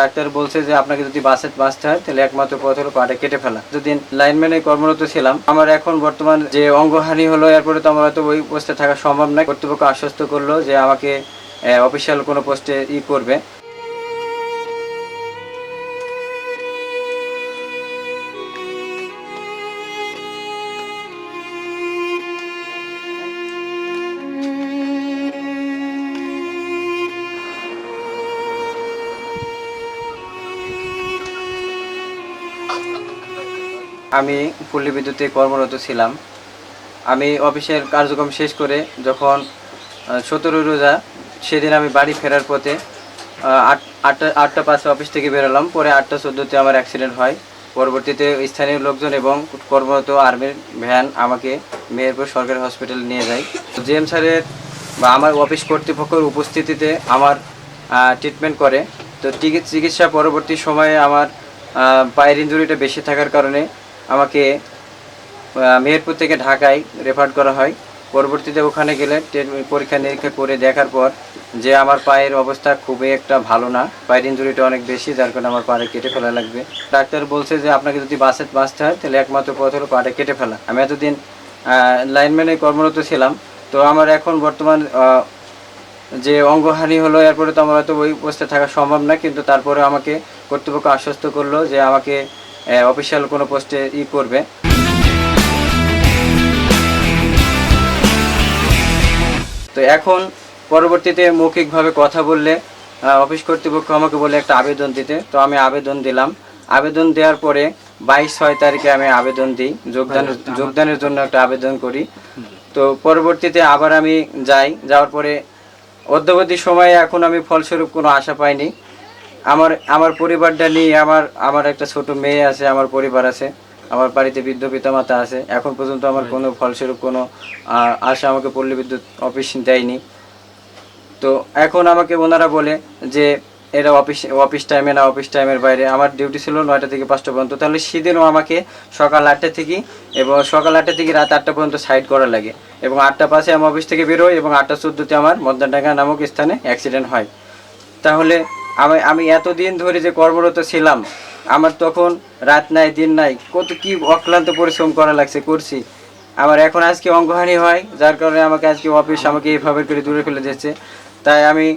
Doctor বলছে যে আপনাকে যদি বাঁচতে হয় তাহলে একমাত্র পথ হলো পাটা কেটে ফেলা। যতদিন লাইনম্যানে কর্মরত ছিলাম, আমার এখন বর্তমান যে অঙ্গহানি হলো এরপরে তো আমার হয়তো ওই পোস্টে থাকা সম্ভব নয়। কর্তৃপক্ষ আশ্বস্ত করলো যে আমাকে অফিসিয়াল কোনো পোস্টে করবে। আমি পল্লী বিদ্যুতে কর্মরত ছিলাম। আমি অফিসের কার্যক্রম শেষ করে যখন ১৭ রোজা সেদিন আমি বাড়ি ফেরার পথে আটটা ৫ অফিস থেকে বেরোলাম। পরে ৮টা ১৪-তে আমার অ্যাক্সিডেন্ট হয়। পরবর্তীতে স্থানীয় লোকজন এবং কর্মরত আর্মির ভ্যান আমাকে মেহেরপুর সরকারি হসপিটালে নিয়ে যায়। জিএম স্যারের বা আমার অফিস কর্তৃপক্ষের উপস্থিতিতে আমার ট্রিটমেন্ট করে। তো চিকিৎসা পরবর্তী সময়ে আমার পায়ের ইনজুরিটা বেশি থাকার কারণে আমাকে মেহেরপুর থেকে ঢাকায় রেফার করা হয়। পরবর্তীতে ওখানে গেলে পরীক্ষা নিরীক্ষা করে দেখার পর যে আমার পায়ের অবস্থা খুবই একটা ভালো না, পায়ের ইনজুরিটা অনেক বেশি, যার কারণে আমার পাটা কেটে ফেলা লাগবে। ডাক্তার বলছে যে আপনাকে যদি বাঁচতে হয় তাহলে একমাত্র পথ হলো পাটা কেটে ফেলা। আমি এতদিন লাইনম্যানে কর্মরত ছিলাম, তো আমার এখন বর্তমান যে অঙ্গহানি হলো এরপরে তো আমার হয়তো ওই পোস্টে থাকা সম্ভব না, কিন্তু তারপরে আমাকে কর্তৃপক্ষ আশ্বস্ত করলো যে আমাকে অফিসিয়াল কোনো পোস্টে করবে। তো এখন পরবর্তীতে মৌখিকভাবে কথা বললে অফিস কর্তৃপক্ষ আমাকে বলে একটা আবেদন দিতে, তো আমি আবেদন দিলাম। আবেদন দেওয়ার পরে ২২/৬ তারিখে আমি আবেদন দিই, যোগদানের জন্য একটা আবেদন করি। তো পরবর্তীতে আবার আমি যাওয়ার পরে অদ্যাবধি সময়ে এখন আমি ফলস্বরূপ কোনো আশা পাইনি। আমার পরিবারটা নিয়ে আমার একটা ছোট মেয়ে আছে, আমার পরিবার আছে, আমার বাড়িতে বৃদ্ধ পিতামাতা আছে। এখন পর্যন্ত আমার কোনো ফলস্বরূপ কোনো আশা আমাকে পল্লী বিদ্যুৎ অফিস দেয়নি। তো এখন আমাকে ওনারা বলে যে এটা অফিস টাইমে না, অফিস টাইমের বাইরে। আমার ডিউটি ছিল ৯টা থেকে ৫টা পর্যন্ত, তাহলে সেদিনও আমাকে সকাল ৮টা থেকে রাত ৮টা পর্যন্ত সাইড করা লাগে, এবং ৮টা ৫-এ আমি অফিস থেকে বেরোই এবং ৮টা ১৪-তে আমার মধ্যডাঙ্গা নামক স্থানে অ্যাক্সিডেন্ট হয়। তাহলে আমি এতদিন ধরে যে কর্মরত ছিলাম, আমার তখন রাত নাই দিন নাই কি অক্লান্ত পরিশ্রম করা লাগছে, করছি। আমার এখন আজকে অঙ্গহানি হয়, যার কারণে আমাকে আজকে অফিস আমাকে এইভাবে করে দূরে ফেলে দিচ্ছে। তাই আমি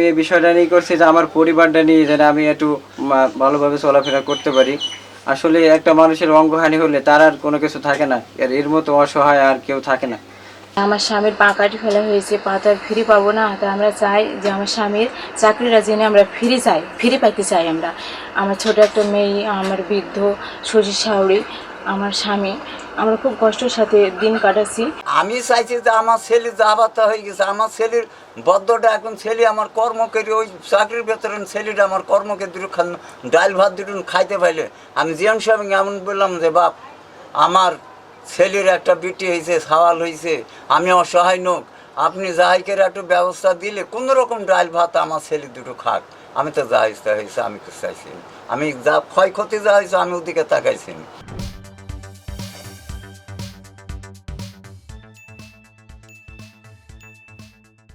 এই বিষয়টা নিয়ে করছি যে আমার পরিবারটা নিয়ে যেন আমি একটু ভালোভাবে চলাফেরা করতে পারি। আসলে একটা মানুষের অঙ্গহানি হলে তার আর কোনো কিছু থাকে না, এর মতো অসহায় আর কেউ থাকে না। আমার স্বামীর পা কাটি ফেলা হয়েছে, পা তো আর ফ্রি পাবো না। তাই আমরা চাই যে আমার স্বামীর চাকরিটা জেনে আমরা ফ্রি পাইতে চাই। আমার ছোট একটা মেয়ে, আমার বৃদ্ধ শশী শাউরি, আমার স্বামী, আমরা খুব কষ্টের সাথে দিন কাটাচ্ছি। আমি চাইছি যে আমার ছেলে যাবাতা হয়ে গেছে, আমার ছেলের বদ্ধটা এখন ছেলে আমার কর্ম করে ওই চাকরির ভেতরে ছেলেটা আমার কর্মকে দুটো ডাল ভাত দুটো খাইতে পাইলে আমি জিএম সাহেব এমন বললাম যে বাপ, আমার ছেলের একটা বিটি হয়েছে, সওয়াল হয়েছে, আমি অসহায় নোক, আপনি যাই করে একটু ব্যবস্থা দিলে কোনো রকম ডাল ভাত আমার ছেলে দুটো খাক। আমি তো যা হয়েছে আমি তো চাইছি, আমি যা ক্ষয়ক্ষতি যা হয়েছে আমি ওদিকে তাকাইছি।